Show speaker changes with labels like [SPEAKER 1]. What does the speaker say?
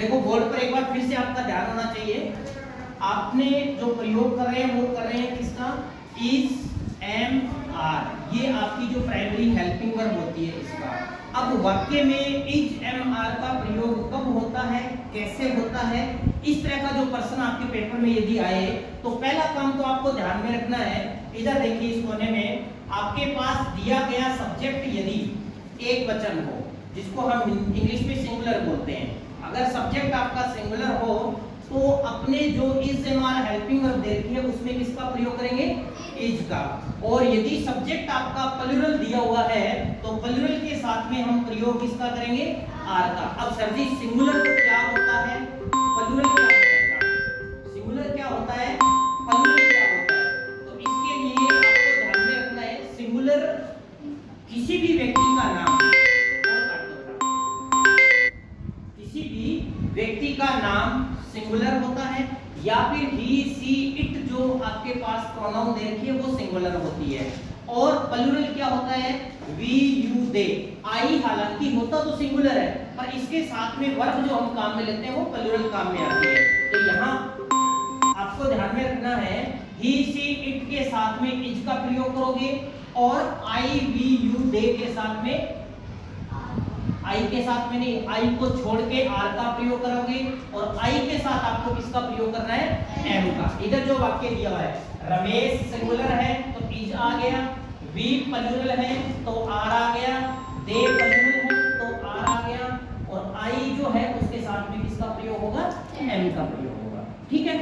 [SPEAKER 1] देखो बोर्ड पर एक बार फिर से आपका ध्यान होना चाहिए, आपने जो प्रयोग कर रहे हैं वो कर रहे हैं किसका, इज, एम, आर, ये आपकी जो प्राइमरी हेल्पिंग वर्ब होती है इसका। अब वाक्य में इज, एम, आर का प्रयोग कब होता है, कैसे होता है, इस तरह का जो प्रश्न आपके पेपर में यदि आए तो पहला काम तो आपको ध्यान में रखना है, इधर देखिए इस कोने में आपके पास दिया गया सब्जेक्ट यदि एक वचन हो, जिसको हम इंग्लिश में सिंगुलर बोलते हैं, अगर सब्जेक्ट आपका सिंगुलर हो तो अपने जो is, am, are helping verb दे रखी है उसमें किसका प्रयोग करेंगे, इज का। और यदि सब्जेक्ट आपका प्लूरल दिया हुआ है तो प्लूरल के साथ में हम प्रयोग किसका करेंगे, आर का। अब सर जी सिंगुलर क्या होता है, प्लूरल क्या होता है, सिंगुलर क्या होता है, प्लूरल क्या होता है, तो इसके लिए आपको ध्यान में रखना है सिंगुलर किसी भी व्यक्ति का नाम, किसी भी व्यक्ति का नाम सिंगुलर होता है, या फिर ही, सी, इट जो आपके पास प्रोनाउन दे रखी है वो सिंगुलर होती है। और प्लूरल क्या होता है, वी, यू, दे, आई हालांकि होता तो सिंगुलर है पर इसके साथ में वर्ब जो हम काम में लेते हैं वो प्लूरल काम में आती है। तो यहाँ आपको ध्यान में रखना है ही, सी, इट के साथ में इज का प्रयोग करोगे और आई, वी, यू, दे के साथ में, आई के साथ में नहीं, आई को छोड़ के आर का प्रयोग करोगे और आई के साथ आपको किसका प्रयोग करना है, एम का। इधर जो वाक्य दिया हुआ है, रमेश सिंगुलर है तो इज आ गया, वी प्लूरल है तो आर आ गया, दे प्लूरल है तो आर आ गया, और आई जो है उसके साथ में किसका प्रयोग होगा, एम का प्रयोग होगा। ठीक है,